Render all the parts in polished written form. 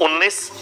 19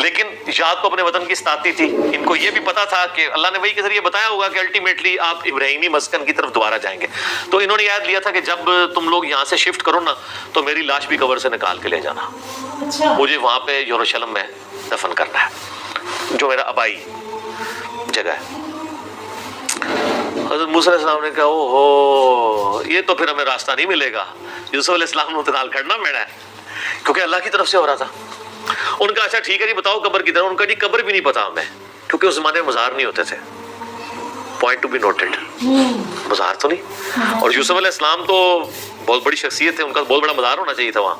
لیکن یاد تو اپنے وطن کی ستاتی تھی. ان کو یہ بھی پتا تھا کہ اللہ نے وحی کے ذریعے بتایا ہوگا کہ الٹیمیٹلی آپ ابراہیمی مسکن کی طرف دوبارہ جائیں گے. تو انہوں نے یاد لیا تھا کہ جب تم لوگ یہاں سے شفٹ کرو نا تو میری لاش بھی قبر سے نکال کے لے جانا. مجھے وہاں پہ یروشلم میں دفن کرنا ہے جو میرا آبائی جگہ ہے. حضرت موسیٰ علیہ السلام نے کہا او ہو یہ تو پھر ہمیں راستہ نہیں ملے گا. یوسف علیہ السلام نے انتقال کرنا میرا ہے کیونکہ اللہ کی طرف سے ہو رہا تھا. ان کا اچھا ٹھیک ہے جی بتاؤ قبر کی طرف. ان کا جی قبر بھی نہیں پتا ہمیں کیونکہ اس زمانے میں مزار نہیں ہوتے تھے. پوائنٹ ٹو بی نوٹڈ, مزار تو نہیں. اور یوسف علیہ السلام تو بہت بڑی شخصیت ہے, ان کا بہت بڑا مزار ہونا چاہیے تھا وہاں.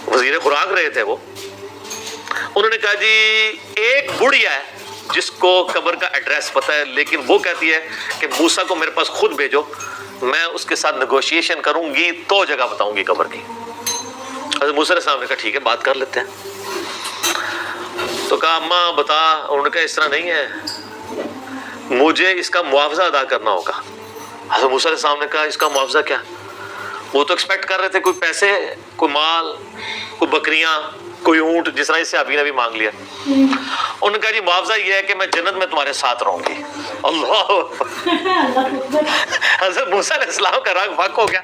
وزیر خوراک رہے تھے وہ. انہوں نے کہا جی ایک بڑھیا ہے جس کو قبر کا ایڈریس پتا ہے لیکن وہ کہتی ہے کہ موسیٰ کو میرے پاس خود بھیجو, میں اس کے ساتھ نیگوشیشن کروں گی تو جگہ بتاؤں گی قبر کی. حضرت موسیٰ علیہ السلام نے کہا ٹھیک ہے بات کر لیتے ہیں. تو کہا اماں بتا. انہوں نے کہا اس طرح نہیں ہے, مجھے اس کا معاوضہ ادا کرنا ہوگا. حضرت موسیٰ علیہ السلام نے کہا اس کا معاوضہ کیا؟ وہ تو ایکسپیکٹ کر رہے تھے کوئی پیسے, کوئی مال, کوئی بکریاں, کوئی اونٹ, جس طرح اس سے ابھی نے بھی مانگ لیا. انہوں نے کہا جی معاوضہ یہ ہے کہ میں جنت میں تمہارے ساتھ رہوں گی. اللہ. حضرت موسیٰ علیہ السلام کا رنگ فاق ہو گیا,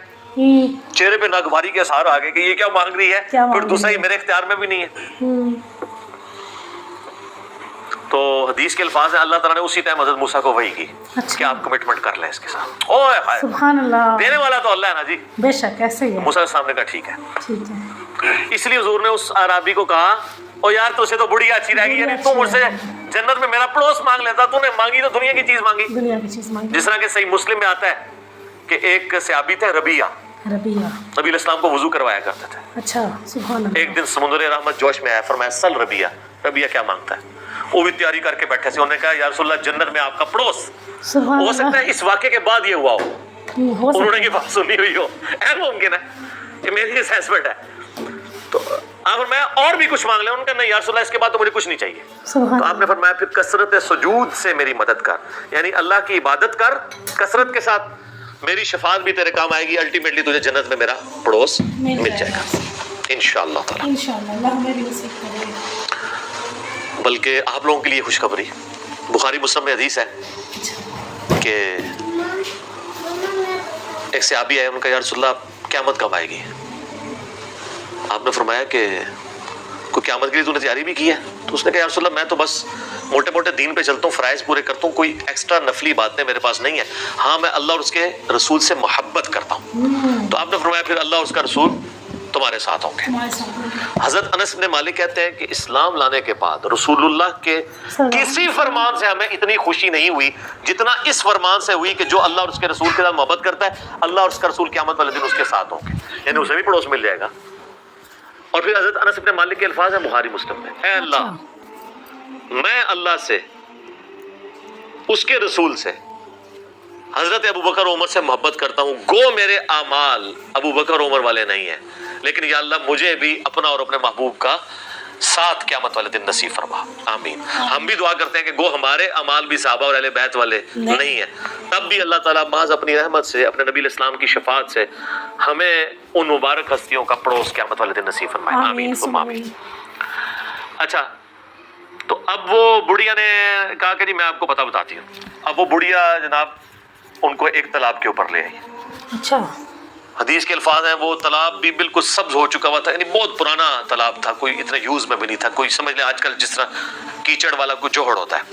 چہرے پہ ناگواری کے اثار آ گئے کہ یہ کیا مانگ رہی ہے, پھر دوسرا یہ میرے اختیار میں بھی نہیں ہے. تو حدیث کے الفاظ ہیں اللہ تعالیٰ نے اسی ٹائم حضرت موسیٰ کو وحی کی کہ آپ کمٹمنٹ کر لیں اس کے ساتھ. اوہ سبحان اللہ, دینے والا تو اللہ ہے نا جی. بے شک ایسے ہی ہے. موسیٰ علیہ السلام نے کہا ٹھیک ہے. ٹھیک ہے. اس لیے حضور نے اس عرابی کو کہا او یار تو سے تو بڑی اچھی رہ گئی, یعنی تو مجھ سے جنت میں میرا پڑوس مانگ لیتا, تو نے مانگی تو دنیا کی چیز مانگی. دنیا کی چیز مانگی. جس طرح کہ صحیح مسلم میں آتا ہے کہ ایک صحابی تھے ربیہ, نبی علیہ السلام کو وضو کروایا کرتے تھے. اچھا سبحان اللہ. ایک دن سمندر رحمت جوش میں آیا, فرمایا سل ربیہ, ربیہ کیا مانگتا ہے. وہ بھی تیاری کر کے بیٹھے تھے. انہوں نے کہا یا رسول اللہ جنت میں آپ کا پڑوس. ہو سکتا ہے اس واقعے کے بعد یہ ہوا ہو, انہوں نے یہ بات سنی ہوئی ہو, اہم ممکن ہے, یہ میری اسیسمنٹ ہے. تو آپ فرمایا اور بھی کچھ مانگ لیں. ان کا نہیں یا رسول اللہ اس کے بعد تو مجھے کچھ نہیں چاہیے. تو آپ نے فرمایا پھر کثرت سجود سے میری مدد کر, یعنی اللہ کی عبادت کر کثرت کے ساتھ, میری شفاعت بھی تیرے کام آئے گی, الٹیمیٹلی تجھے جنت میں میرا پڑوس مل جائے گا انشاءاللہ تعالی. انشاءاللہ اللہ ہمیں بھی نصیب کرے. بلکہ آپ لوگوں کے لیے خوشخبری, بخاری مسلم میں حدیث ہے کہ ایک صحابی ہے, ان کا یا رسول اللہ قیامت کب آئے گی. آپ نے فرمایا کہ کوئی قیامت کے لیے تو نے تیاری بھی کی ہے. تو اس نے کہا یا رسول اللہ میں تو بس موٹے موٹے دین پہ چلتا ہوں, فرائض پورے کرتا ہوں, کوئی ایکسٹرا نفلی باتیں میرے پاس نہیں ہے. ہاں میں اللہ اور اس کے رسول سے محبت کرتا ہوں. تو آپ نے فرمایا پھر اللہ اور اس کا رسول تمہارے ساتھ ہوں گے. حضرت انس بن مالک کہتے ہیں کہ اسلام لانے کے بعد رسول اللہ کے کسی فرمان سے ہمیں اتنی خوشی نہیں ہوئی جتنا اس فرمان سے ہوئی کہ جو اللہ اور اس کے رسول کے ساتھ محبت کرتا ہے اللہ اور اس کا رسول قیامت والے دن اس کے ساتھ ہوں گے, یعنی اسے بھی پڑوس مل جائے گا. اور پھر حضرت انس بن مالک کے الفاظ ہیں بخاری مسلم میں, اے اللہ میں اللہ سے, اس کے رسول سے, حضرت ابو بکر عمر سے محبت کرتا ہوں. گو میرے اعمال ابو بکر عمر والے نہیں ہیں, لیکن یا اللہ مجھے بھی اپنا اور اپنے محبوب کا ساتھ قیامت والے دن نصیب فرما. آمین. ہم بھی دعا کرتے ہیں کہ گو ہمارے اعمال بھی صحابہ اور اہل بیت والے نہیں ہیں, تب بھی اللہ تعالیٰ محض اپنی رحمت سے, اپنے نبی علیہ السلام کی شفاعت سے ہمیں ان مبارک ہستیوں کا پڑوس قیامت والے دن نصیب فرمائے. آمین ثم آمین. اچھا تو اب وہ بڑھیا نے کہا کہ جی میں آپ کو پتہ بتاتی ہوں. اب وہ بڑھیا جناب ان کو ایک تالاب کے اوپر لے آئی. اچھا حدیث کے الفاظ ہیں وہ تالاب بھی بالکل سبز ہو چکا ہوا تھا, یعنی بہت پرانا تالاب تھا, کوئی اتنا یوز میں بھی نہیں تھا, کوئی سمجھ لیں آج کل جس طرح کیچڑ والا کوئی جوہڑ ہوتا ہے.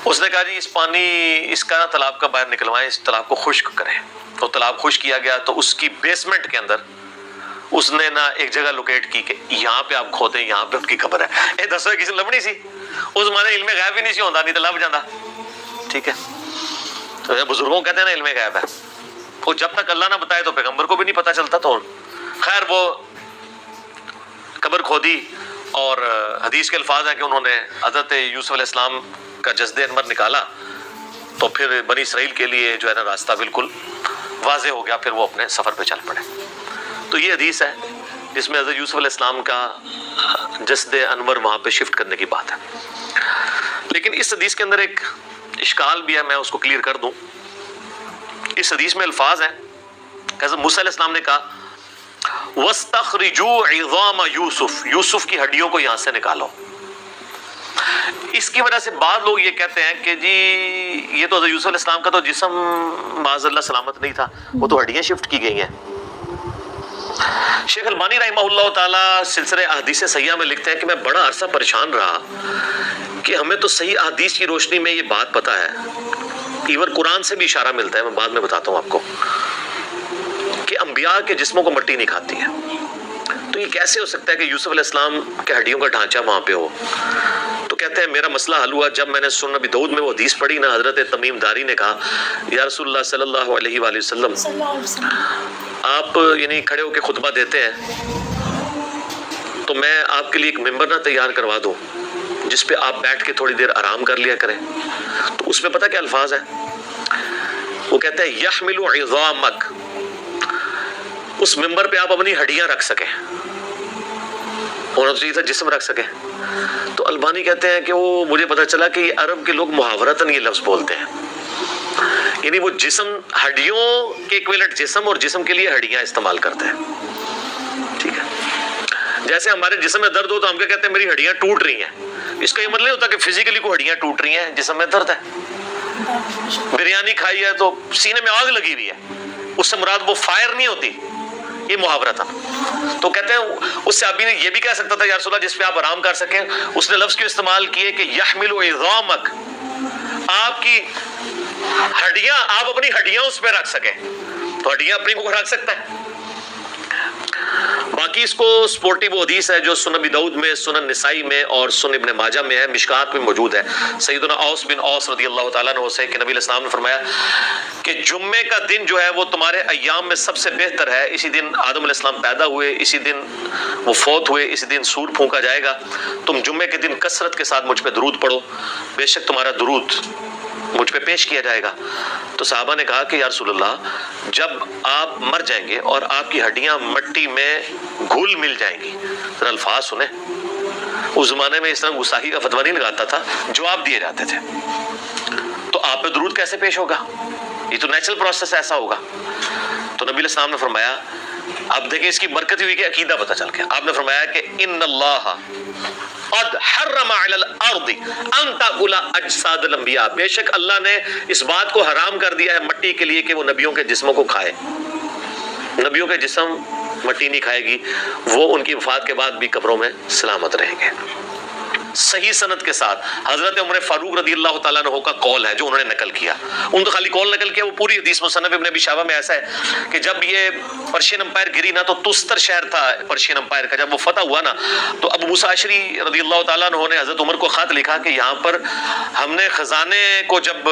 اس نے کہا جی اس پانی اس کا تالاب کا باہر نکلوائیں, اس تالاب کو خشک کریں. تو تالاب خشک کیا گیا, تو اس کی بیسمنٹ کے اندر اس نے نا ایک جگہ لوکیٹ کی کہ یہاں پہ آپ کھودیں, یہاں پہ ان کی قبر ہے. اے دسو کسی لبنی سی, اس زمانے علم غیب ہی نہیں سی ہوتا, نہیں تو لب جانا. ٹھیک ہے, تو بزرگوں کہتے ہیں نا علم غیب ہے, وہ جب تک اللہ نہ بتائے تو پیغمبر کو بھی نہیں پتا چلتا. تو خیر وہ قبر کھودی, اور حدیث کے الفاظ ہیں کہ انہوں نے حضرت یوسف علیہ السلام کا جسد انور نکالا, تو پھر بنی اسرائیل کے لیے جو ہے نا راستہ بالکل واضح ہو گیا, پھر وہ اپنے سفر پہ چل پڑے. تو یہ حدیث ہے جس میں حضرت یوسف علیہ السلام کا جسد انور وہاں پہ شفٹ کرنے کی بات ہے. لیکن اس حدیث کے اندر ایک اشکال بھی ہے, میں اس کو کلیئر کر دوں. اس حدیث میں الفاظ ہیں کہ حضرت موسیٰ علیہ السلام نے کہا وَاسْتَخْرِجُوا عِظَامَ یوسف، یوسف کی ہڈیوں کو یہاں سے نکالو۔ اس کی وجہ سے بعض لوگ یہ کہتے ہیں کہ جی یہ تو حضرت یوسف علیہ السلام کا تو جسم معاذ اللہ سلامت نہیں تھا، وہ تو ہڈیاں شفٹ کی گئی ہیں۔ شیخ البانی رحمہ اللہ تعالی سلسلہ احادیث صحیحہ میں لکھتے ہیں کہ میں بڑا عرصہ پریشان رہا کہ ہمیں تو صحیح احادیث کی روشنی میں یہ بات پتہ ہے، ایون قرآن سے بھی اشارہ ملتا ہے، میں بعد میں بتاتا ہوں آپ کو، کہ انبیاء کے جسموں کو مٹی نہیں کھاتی ہے، تو یہ کیسے ہو سکتا ہے کہ یوسف علیہ السلام کے ہڈیوں کا ڈھانچہ وہاں پہ ہو؟ تو کہتے ہیں میرا مسئلہ حل ہوا جب میں نے سنن ابی داؤد میں وہ حدیث پڑھی نا، حضرت تمیم داری نے کہا یا رسول اللہ صلی اللہ علیہ وآلہ وسلم آپ یعنی کھڑے ہو کے خطبہ دیتے ہیں تو میں آپ کے لیے ایک ممبر نہ تیار کروا دوں جس پہ آپ بیٹھ کے تھوڑی دیر آرام کر لیا کریں۔ تو اس میں پتہ کیا الفاظ ہے؟ وہ کہتے ہیں یحمل عظامک، اس ممبر پہ آپ اپنی ہڈیاں رکھ سکیں، ہونا تو چاہیے تھا جسم رکھ سکیں۔ تو البانی کہتے ہیں کہ وہ مجھے پتہ چلا کہ یہ عرب کے لوگ محاورتاً یہ لفظ بولتے ہیں، یعنی وہ جسم ہڈیوں کے ایکویلنٹ جسم اور جسم کے لیے ہڈیاں استعمال کرتے ہیں، ٹھیک ہے؟ جیسے ہمارے جسم میں درد ہو تو ہم کیا کہتے ہیں میری ہڈیاں ٹوٹ رہی ہیں، اس کا یہ مطلب نہیں ہوتا کہ فزیکلی کوئی ہڈیاں ٹوٹ رہی ہیں، جسم میں درد ہے۔ بریانی کھائی ہے تو سینے میں آگ لگی ہوئی ہے، اس سے مراد وہ فائر نہیں ہوتی، یہ محاورہ تھا۔ تو کہتے ہیں اس صحابی نے یہ بھی کہہ سکتا تھا یا رسول اللہ جس پہ آپ آرام کر سکیں، اس نے لفظ کیوں استعمال کیے کہ یحمل عظامک، آپ کی ہڈیاں، آپ اپنی ہڈیاں اس پہ رکھ سکیں، تو ہڈیاں اپنی کو رکھ سکتا ہے۔ باقی اس کو سپورٹی وہ حدیث ہے جو سنن ابی داؤد میں، سنن نسائی میں اور سنن ابن ماجہ میں ہے، مشکات میں موجود ہے۔ سیدنا اوس بن اوس رضی اللہ تعالیٰ عنہ سے کہ نبی علیہ السلام نے فرمایا کہ جمعے کا دن جو ہے وہ تمہارے ایام میں سب سے بہتر ہے، اسی دن آدم علیہ السلام پیدا ہوئے، اسی دن وہ فوت ہوئے، اسی دن سور پھونکا جائے گا، تم جمعے کے دن کثرت کے ساتھ مجھ پہ درود پڑھو، بے شک تمہارا درود مجھ پہ پیش کیا جائے گا۔ تو صحابہ نے کہا کہ یا رسول اللہ جب آپ مر جائیں گے اور آپ کی ہڈیاں مٹی میں گھل مل جائیں گی، ذرا الفاظ سنیں، اس زمانے میں اس طرح گستاخی کا فتویٰ نہیں لگاتا تھا، جواب دیے جاتے تھے، تو آپ پہ درود کیسے پیش ہوگا؟ یہ تو نیچرل پروسیس ایسا ہوگا۔ تو نبی علیہ السلام نے فرمایا، اب دیکھیں اس کی برکت ہوئی کہ عقیدہ پتہ چل گیا، آپ نے فرمایا کہ ان اللہ قد حرم علی الارض ان تاکل اجساد الانبیاء، بے شک اللہ نے اس بات کو حرام کر دیا ہے مٹی کے لیے کہ وہ نبیوں کے جسموں کو کھائے، نبیوں کے جسم مٹی نہیں کھائے گی، وہ ان کی وفات کے بعد بھی قبروں میں سلامت رہیں گے۔ صحیح سند کے ساتھ حضرت عمر فاروق رضی اللہ تعالیٰ عنہ کا قول ہے جو انہوں نے نقل کیا، ان تو خالی قول نقل کیا، وہ پوری حدیث مصنف ابن ابی شیبہ میں ایسا ہے کہ جب یہ پرشین امپائر گری نا، تو تستر شہر تھا پرشین امپائر کا، جب وہ فتح ہوا نا تو ابو موسیٰ اشعری رضی اللہ تعالیٰ عنہ نے حضرت عمر کو خط لکھا کہ یہاں پر ہم نے خزانے کو جب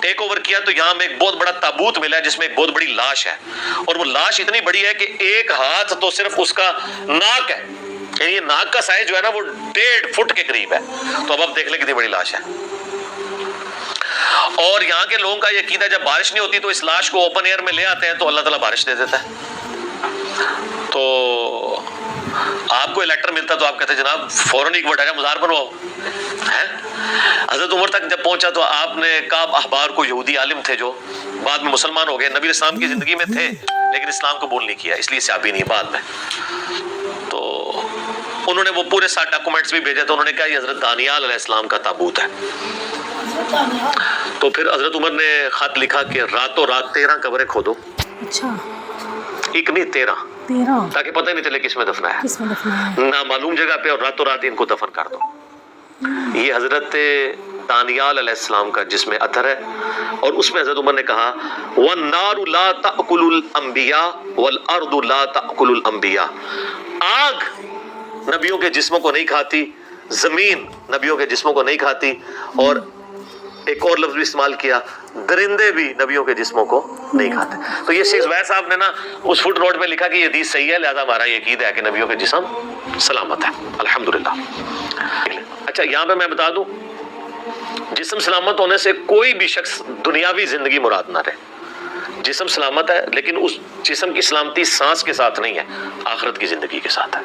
ٹیک اوور کیا تو یہاں میں ایک بہت بڑا تابوت ملا ہے جس میں ایک بہت بڑی لاش ہے، اور وہ لاش اتنی بڑی ہے کہ ایک ہاتھ تو صرف اس کا ناک ہے، یہ ناک کا سائز جو ہے نا وہ 1.5 فٹ کے قریب ہے، تو اب آپ دیکھ لیں کتنی بڑی لاش ہے۔ اور یہاں کے لوگوں کا یہ عقیدہ ہے جب بارش نہیں ہوتی تو اس لاش کو اوپن ایئر میں لے آتے ہیں تو اللہ تعالیٰ بارش دے دیتا ہے۔ تو آپ کو لیٹر ملتا تو آپ کہتے ہیں جناب فوراً ایک بٹا کا مزار بنواؤ ہے۔ حضرت عمر تک جب پہنچا تو آپ نے کعب احبار کو، یہودی عالم تھے جو بعد میں مسلمان ہو گئے، نبی علیہ السلام کی زندگی میں تھے لیکن اسلام قبول نہیں کیا، اس لیے صحابی نہیں بعد میں، تو انہوں نے وہ پورے 7 ڈاکومنٹس بھی بھیجے، تو انہوں نے کہا یہ حضرت دانیال علیہ السلام کا تابوت ہے۔ تو پھر حضرت عمر نے خط لکھا کہ راتوں رات 13 قبریں کھودو، اچھا ایک نہیں 13، تاکہ پتہ ہی نہیں چلے کس میں دفنا ہے، نامعلوم جگہ پہ، اور راتوں رات ان کو دفن کر دو۔ یہ حضرت دانیال علیہ السلام کا جس میں اثر ہے، اور اس میں حضرت عمر نے کہا وَالنَّارُ لَا تَأْكُلُ الْأَنْبِيَاءَ وَالْأَرْضُ لَا تَأْكُلُ الْأَنْبِيَاءَ، آگ نبیوں کے جسموں کو نہیں کھاتی، زمین نبیوں کے جسموں کو نہیں کھاتی، اور ایک اور لفظ بھی استعمال کیا، درندے بھی نبیوں کے جسموں کو نہیں کھاتے۔ تو یہ شیخ زبیر صاحب نے نا اس فٹ نوٹ میں لکھا کہ یہ حدیث صحیح ہے، لہذا ہمارا یہ عقیدہ ہے کہ نبیوں کے جسم سلامت ہے، الحمدللہ۔ اچھا یہاں پہ میں بتا دوں، جسم سلامت ہونے سے کوئی بھی شخص دنیاوی زندگی مراد نہ رہے، جسم سلامت ہے لیکن اس جسم کی سلامتی سانس کے ساتھ نہیں ہے، آخرت کی زندگی کے ساتھ ہے۔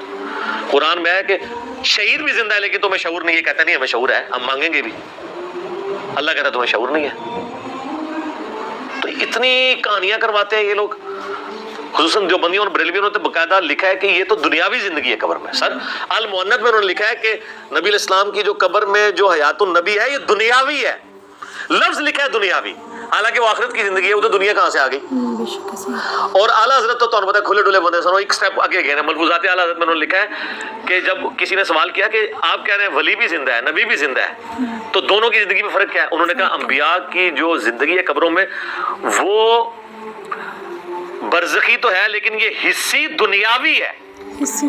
قرآن میں ہے کہ شعیر بھی زندہ ہے لیکن تمہیں شعور نہیں ہے، کہتا نہیں ہمیں شعور ہے، ہم مانگیں گے بھی، اللہ کہتا ہے تمہیں شعور نہیں ہے۔ تو اتنی کہانیاں کرواتے ہیں یہ لوگ، خصوصاً جو بندیوں اور بریلویوں نے باقاعدہ لکھا ہے کہ یہ تو دنیاوی زندگی ہے قبر میں. سر المؤنث میں انہوں نے لکھا ہے کہ نبی علیہ السلام کی جو قبر میں جو حیات النبی ہے یہ دنیاوی ہے, لفظ لکھا ہے دنیاوی, حالانکہ وہ آخرت کی زندگی ہے, وہ تو دنیا کہاں سے آ گئی. اور اعلیٰ حضرت تو تمہیں پتا کھلے ڈلے بندے سنو, ایک سٹیپ آگے گئے ہیں. ملفوظات اعلیٰ حضرت میں انہوں نے لکھا ہے کہ جب کسی نے سوال کیا کہ آپ کہہ رہے ہیں ولی بھی زندہ ہے نبی بھی زندہ ہے, تو دونوں کی زندگی میں فرق کیا ہے؟ انہوں نے کہا انبیاء کی جو زندگی ہے قبروں میں وہ برزخی تو ہے لیکن یہ حصی دنیاوی ہے.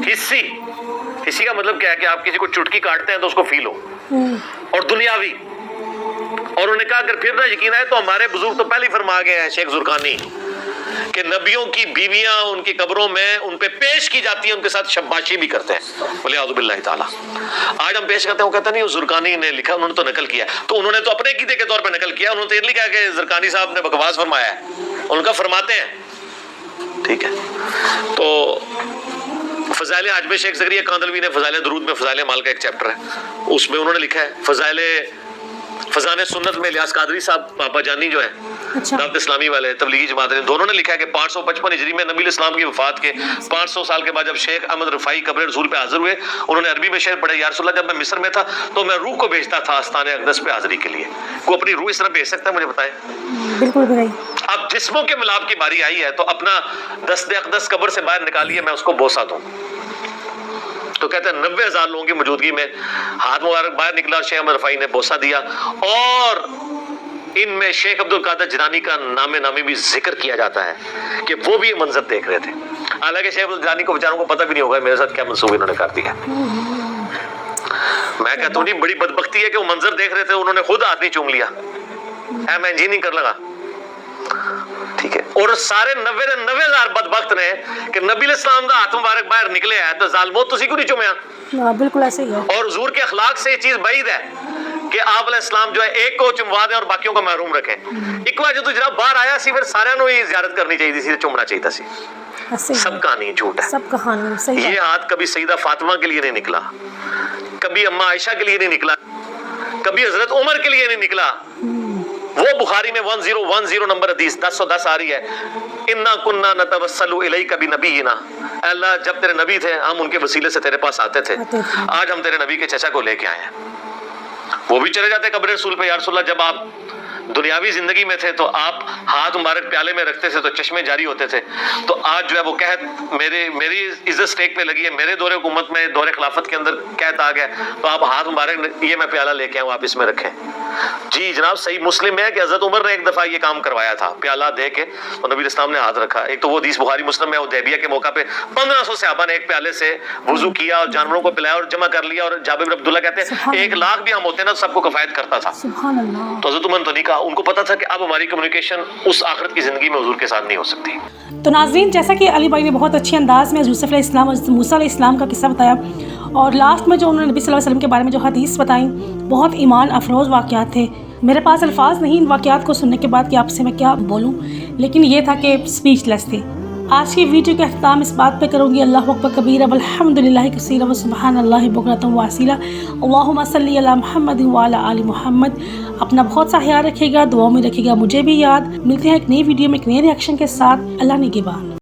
حصی کا مطلب کیا ہے کہ آپ کسی کو چٹکی کاٹتے ہیں تو اس کو فیل ہو, اور دنیاوی. اور انہوں نے کہا اگر پھر نہ یقین ہے تو ہمارے بزرگ تو پہلے ہی فرما گئے ہیں, شیخ زرقانی, کہ نبیوں کی بیویاں ان کی قبروں میں ان پہ پیش کی جاتی ہیں, ان کے ساتھ شباشی بھی کرتے ہیں. ولیعوذ باللہ تعالیٰ. آج ہم پیش کرتے ہیں, وہ کہتا نہیں وہ زرقانی نے لکھا, انہوں نے تو نقل کیا. تو انہوں نے تو اپنے عقیدے کے طور پہ نقل کیا, انہوں نے تو یہ لکھا کہ زرقانی صاحب نے بکواس فرمایا ہے, ان کا فرماتے ہیں. ٹھیک ہے, تو فضائل حج میں شیخ زکریا کاندلوی نے فضائل درود میں فضائل مال کا ایک چیپٹر ہے, اس میں انہوں نے لکھا ہے فضائل فضان سنت میں الیاس قادری صاحب پاپا جانی جو ہے دعوت اسلامی والے تبلیغی جماعت نے, دونوں نے لکھا ہے کہ 555 ہجری میں نبی علیہ السلام کی وفات کے 500 سال کے بعد جب شیخ احمد رفاعی قبر رسول پہ حاضر ہوئے, انہوں نے عربی میں شعر پڑھے, یا رسول اللہ جب میں مصر میں تھا تو میں روح کو بھیجتا تھا آستان اقدس پہ حاضری کے لیے. کوئی اپنی روح اس طرح بھیج سکتا ہے؟ مجھے بتائیں. بالکل بھی. اب جسموں کے ملاپ کی باری آئی ہے تو اپنا دست اقدس قبر سے باہر نکالیے, میں اس کو بوسہ دوں. تو کہتے ہیں 90,000 لوگوں کی موجودگی میں ہاتھ مبارک باہر نکلا اور شیخ احمد رفاعی نے بوسہ دیا, اور ان میں شیخ عبد القادر جیلانی کا نامی بھی ذکر کیا جاتا ہے کہ وہ بھی یہ منظر دیکھ رہے تھے. حالانکہ شیخ عبد الجیلانی کو بیچاروں کو پتہ بھی نہیں ہوگا میرے ساتھ کیا منصوبہ انہوں نے کر دیا. میں کہتا ہوں نہیں, بڑی بدبختی ہے کہ وہ منظر دیکھ رہے تھے, انہوں نے خود ہاتھ نہیں چوم لیا, میں انجینئرنگ کر لگا. ٹھیک ہے, اور سارے 90,000 بدبخت نے کہ نبی علیہ السلام کا ہاتھ مبارک باہر نکلے ہے تو ظالمو تسی کیوں نہیں چومیا؟ بالکل ایسے ہی ہے. اور حضور کے اخلاق سے یہ چیز بعید ہے کہ آپ علیہ السلام جو ہے ایک کو چموا دیں اور باقیوں کو محروم رکھیں. ایک بار جو تو جناب باہر آیا سی پھر سارے نو ہی زیارت کرنی چاہیے سی, چومنا چاہیے سی. سب کہانی جھوٹ ہے, سب کہانی صحیح ہے. یہ ہاتھ کبھی سیدہ فاطمہ کے لیے نہیں نکلا, کبھی اماں عائشہ کے لیے نہیں نکلا, کبھی حضرت عمر کے لیے نہیں نکلا. وہ بخاری میں 1010 نمبر حدیث 1010 آ رہی ہے, انا کننا نتوسل الیک بنبینا, اے اللہ جب تیرے نبی تھے ہم ان کے وسیلے سے تیرے پاس آتے تھے, آج ہم تیرے نبی کے چچا کو لے کے آئے ہیں. وہ بھی چلے جاتے قبر رسول پہ, یا رسول اللہ جب آپ دنیاوی زندگی میں تھے تو آپ ہاتھ مبارک پیالے میں رکھتے تھے تو چشمے جاری ہوتے تھے, تو آج جو ہے وہ قحط میری عزت سٹیک پہ لگی ہے, میرے دور حکومت میں دور خلافت کے اندر قحط آ گیا, تو آپ ہاتھ مبارک یہ میں پیالہ لے کے آؤں آپ اس میں رکھیں. جی جناب صحیح مسلم میں ہے کہ حضرت عمر نے ایک دفعہ یہ کام کروایا تھا, پیالہ دے کے تو نبی علیہ السلام نے ہاتھ رکھا. ایک تو وہ حدیث بخاری مسلم میں حدیبیہ کے موقع پہ 1500 صحابہ نے ایک پیالے سے وضو کیا اور جانوروں کو پلایا اور جمع کر لیا, اور جابر بن عبداللہ کہتے ہیں 1,00,000 بھی ہم ہوتے نا سب کو کفایت کرتا تھا. سبحان اللہ. تو حضرت عمر تو نہیں کہا, ان کو پتا تھا کہ اب ہماری کمیونیکیشن اس آخرت کی زندگی میں حضور کے ساتھ نہیں ہو سکتی. تو ناظرین, جیسا کہ علی بھائی نے بہت اچھے انداز میں یوسف علیہ السلام اور موسیٰ علیہ السلام کا قصہ بتایا, اور لاسٹ میں جو انہوں نے نبی صلی اللہ علیہ وسلم کے بارے میں جو حدیث بتائیں بہت ایمان افروز واقعات تھے. میرے پاس الفاظ نہیں ان واقعات کو سننے کے بعد کہ آپ سے میں کیا بولوں, لیکن یہ تھا کہ اسپیچ لیس تھی. آج کی ویڈیو کا اختتام اس بات پہ کروں گی, اللہ اکبر کبیرہ والحمدللہ کثیرہ وسبحان اللہ بکرۃ واسیلہ, اللہم صلی علی محمد وعلی آل محمد. اپنا بہت سا خیال رکھیے گا, دعاؤں میں رکھیے گا مجھے بھی یاد. ملتے ہیں ایک نئی ویڈیو میں ایک نئے ریئیکشن کے ساتھ. اللہ نگہبان.